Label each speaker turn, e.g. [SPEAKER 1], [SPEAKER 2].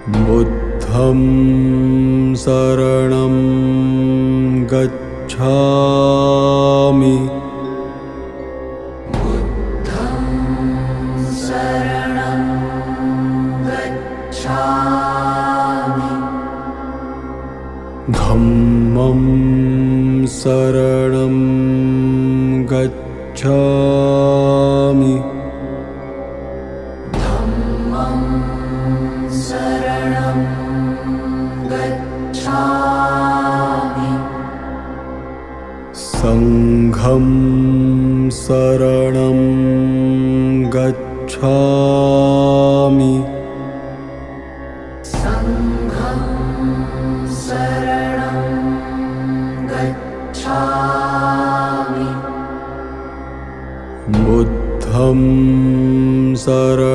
[SPEAKER 1] बुद्धं शरणं गच्छामि।
[SPEAKER 2] बुद्धं शरणं गच्छामि।
[SPEAKER 1] धम्मं शरणं गच्छामि।
[SPEAKER 2] धम्मं शरणं गच्छामि।
[SPEAKER 1] संघं शरणं गच्छामि।
[SPEAKER 2] संघं शरणं गच्छामि।
[SPEAKER 1] बुद्धं शरणं